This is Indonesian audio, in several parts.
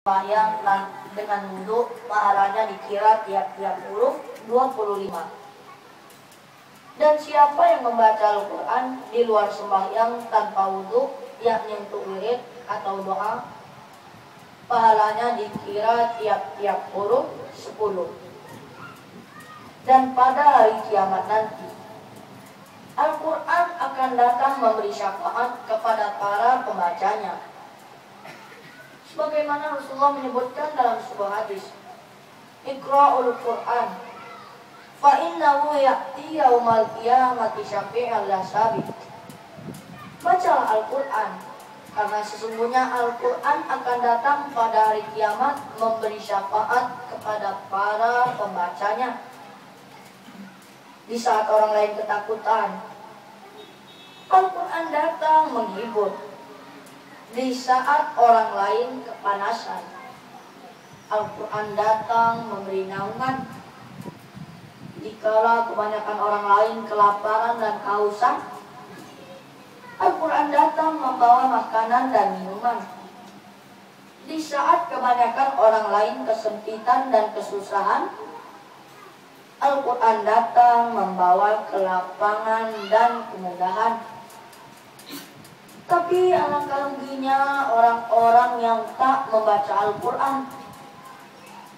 sembahyang dengan wudhu, pahalanya dikira tiap-tiap huruf 25. Dan siapa yang membaca Al-Quran di luar sembahyang tanpa wudhu, yakni untuk wirid atau doa, pahalanya dikira tiap-tiap huruf 10. Dan pada hari kiamat nanti, Al-Quran akan datang memberi syafaat kepada para pembacanya. Sebagaimana Rasulullah menyebutkan dalam sebuah hadis, Iqra'ul Quran fa innahu ya'ti yaumal qiyamati syafi'an la sabit. Bacalah Al-Quran, karena sesungguhnya Al-Quran akan datang pada hari kiamat memberi syafaat kepada para pembacanya. Di saat orang lain ketakutan, Al-Quran datang menghibur. Di saat orang lain kepanasan, Al-Quran datang memberi naungan. Dikala kebanyakan orang lain kelaparan dan kehausan, Al-Quran datang membawa makanan dan minuman. Di saat kebanyakan orang lain kesempitan dan kesusahan, Al-Quran datang membawa kelapangan dan kemudahan. Tapi alangkah ruginya orang-orang yang tak membaca Al-Quran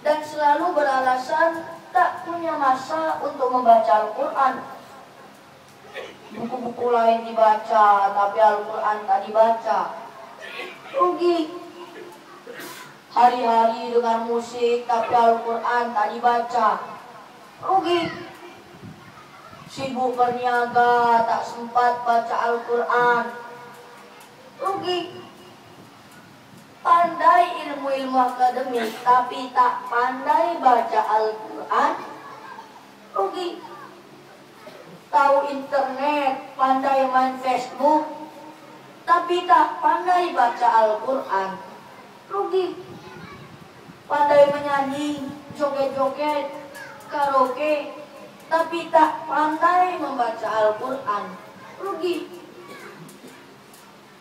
dan selalu beralasan tak punya masa untuk membaca Al-Quran. Buku-buku lain dibaca, tapi Al-Quran tak dibaca. Rugi. Hari-hari dengan musik, tapi Al-Quran tak dibaca. Rugi. Sibuk berniaga, tak sempat baca Al-Quran. Rugi. Pandai ilmu-ilmu akademik tapi tak pandai baca Al-Quran. Rugi. Tahu internet, pandai main Facebook tapi tak pandai baca Al-Quran. Rugi. Pandai menyanyi, joget-joget, karaoke tapi tak pandai membaca Al-Quran. Rugi.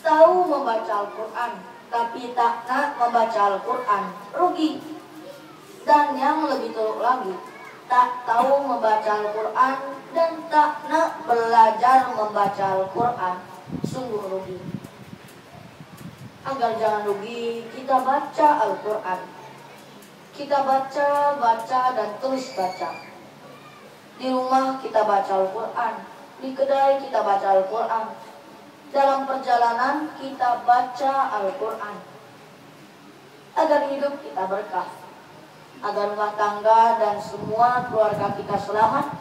Tahu membaca Al-Quran tapi tak nak membaca Al-Quran. Rugi. Dan yang lebih teruk lagi, tak tahu membaca Al-Quran dan tak nak belajar membaca Al-Quran. Sungguh rugi. Agar jangan rugi, kita baca Al-Quran. Kita baca dan terus baca. Di rumah kita baca Al-Quran, di kedai kita baca Al-Quran, dalam perjalanan kita baca Al-Quran. Agar hidup kita berkah, agar rumah tangga dan semua keluarga kita selamat,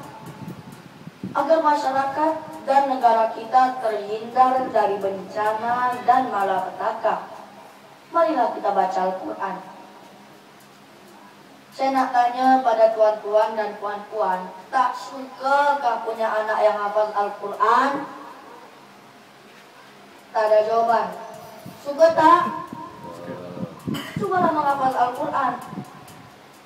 agar masyarakat dan negara kita terhindar dari bencana dan malapetaka. Marilah kita baca Al-Quran. Saya nak tanya pada tuan-tuan dan puan-puan, tak sukakah punya anak yang hafal Al-Quran? Tak ada jawaban. Suka tak? Cobalah menghafal Al-Quran.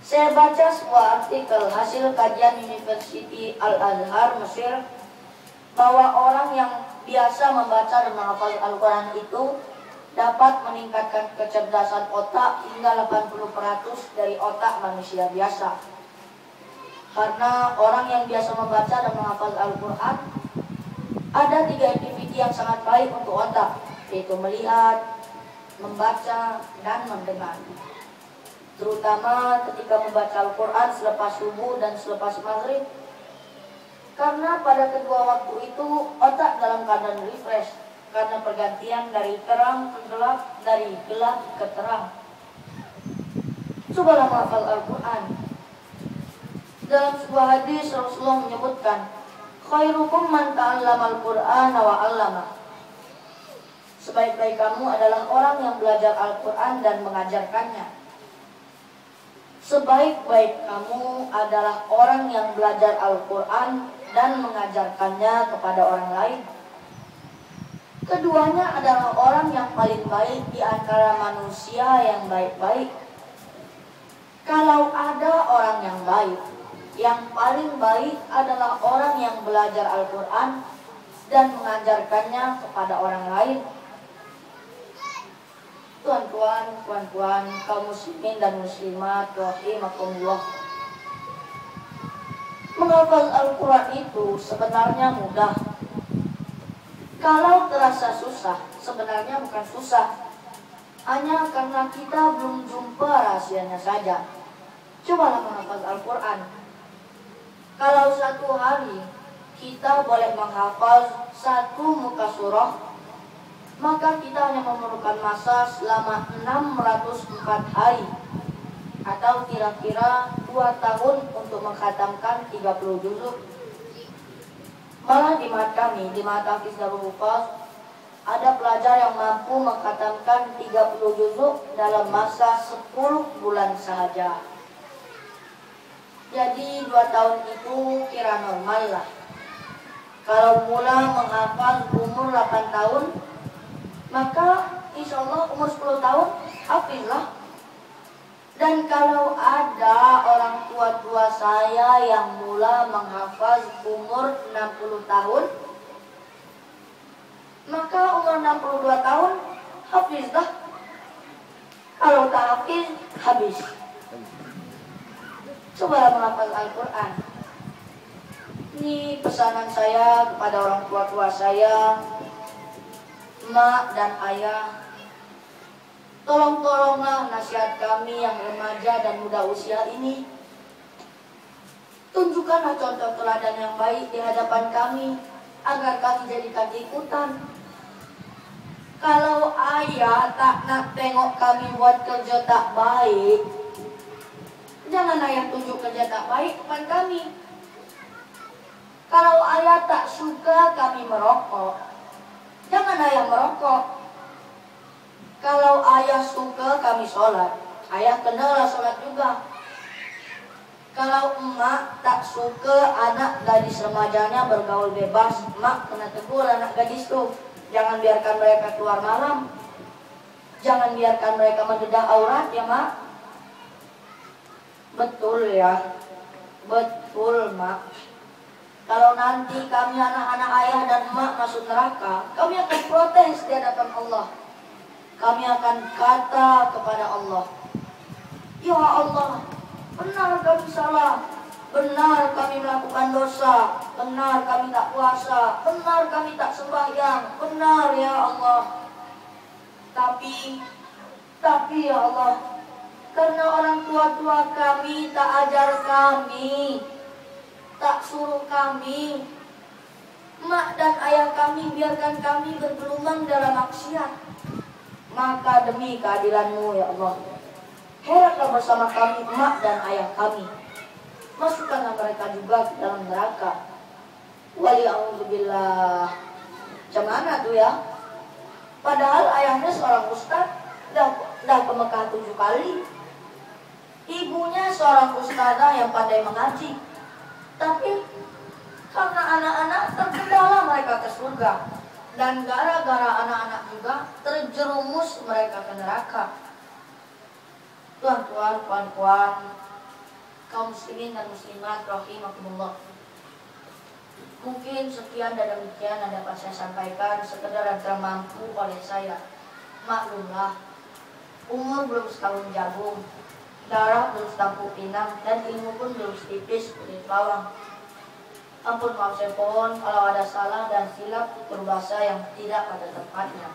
Saya baca sebuah artikel hasil kajian University Al-Azhar Mesir, bahwa orang yang biasa membaca dan menghafal Al-Quran itu dapat meningkatkan kecerdasan otak hingga 80% dari otak manusia biasa. Karena orang yang biasa membaca dan menghafal Al-Quran, ada 3 aktiviti yang sangat baik untuk otak, yaitu melihat, membaca, dan mendengar. Terutama ketika membaca Al-Quran selepas subuh dan selepas maghrib. Karena pada kedua waktu itu otak dalam keadaan refresh, karena pergantian dari terang ke gelap, dari gelap ke terang. Cobalah menghafal Al-Quran. Dalam sebuah hadis Rasulullah menyebutkan, khairukum man ta'allama al-Qur'ana wa 'allama. Sebaik-baik kamu adalah orang yang belajar Al-Quran dan mengajarkannya. Sebaik-baik kamu adalah orang yang belajar Al-Quran dan mengajarkannya kepada orang lain. Keduanya adalah orang yang paling baik di antara manusia yang baik-baik. Kalau ada orang yang baik, yang paling baik adalah orang yang belajar Al-Quran dan mengajarkannya kepada orang lain. Tuan-tuan, puan-puan, kaum muslimin dan muslimat rahimakumullah. Menghafal Al-Quran itu sebenarnya mudah. Kalau terasa susah, sebenarnya bukan susah, hanya karena kita belum jumpa rahasianya saja. Cobalah menghafal Al-Quran. Kalau satu hari kita boleh menghafal satu muka surah, maka kita hanya memerlukan masa selama 604 hari, atau kira-kira 2 tahun untuk mengkhatamkan 30 juzuk. Malah di mata Hafiz Darul Hufaz, ada pelajar yang mampu mengkhatamkan 30 juzuk dalam masa 10 bulan saja. Jadi 2 tahun itu kira normal lah. Kalau mula menghafal umur 8 tahun, maka insya Allah umur 10 tahun hafizlah. Dan kalau ada orang tua saya yang mula menghafaz umur 60 tahun, maka umur 62 tahun hafizlah. Kalau tak hafiz, habis. Coba menghafal Al-Quran. Ini pesanan saya kepada orang tua saya, mak dan ayah. Tolong-tolonglah nasihat kami yang remaja dan muda usia ini. Tunjukkanlah contoh teladan yang baik di hadapan kami, agar kami jadikan ikutan. Kalau ayah tak nak tengok kami buat kerja tak baik, jangan ayah tunjuk kerja tak baik depan kami. Kalau ayah tak suka kami merokok, jangan ayah merokok. Kalau ayah suka kami sholat, ayah kenalah sholat juga. Kalau emak tak suka anak gadis remajanya bergaul bebas, emak kena tegur anak gadis tuh. Jangan biarkan mereka keluar malam. Jangan biarkan mereka mendedah aurat ya mak. Betul ya, betul mak. Kalau nanti kami anak-anak ayah dan emak masuk neraka, kami akan protes di hadapan Allah. Kami akan kata kepada Allah, ya Allah, benar kami salah, benar kami melakukan dosa, benar kami tak puasa, benar kami tak sembahyang, benar ya Allah. Tapi ya Allah, karena orang tua kami tak ajar kami, tak suruh kami, mak dan ayah kami biarkan kami bergelumang dalam maksiat. Maka demi keadilan-Mu ya Allah, heratlah bersama kami emak dan ayah kami. Masukkanlah mereka juga ke dalam neraka. Wali'audzubillah. Macam mana tuh ya? Padahal ayahnya seorang ustaz, dah ke Mekah 7 kali. Ibunya seorang ustazah yang pandai mengaji. Tapi karena anak-anak terkendala mereka ke surga. Dan gara-gara anak-anak juga terjerumus mereka ke neraka. Tuan-tuan, puan-puan, kaum muslimin dan muslimat rahimakumullah. Mungkin sekian dan demikian yang dapat saya sampaikan, sekedar yang termampu oleh saya. Maklumlah, umur belum setahun jagung, darah belum setampuk pinang, dan ilmu pun belum setipis kulit bawang. Ampun maaf saya pohon kalau ada salah dan silap berbahasa yang tidak pada tempatnya.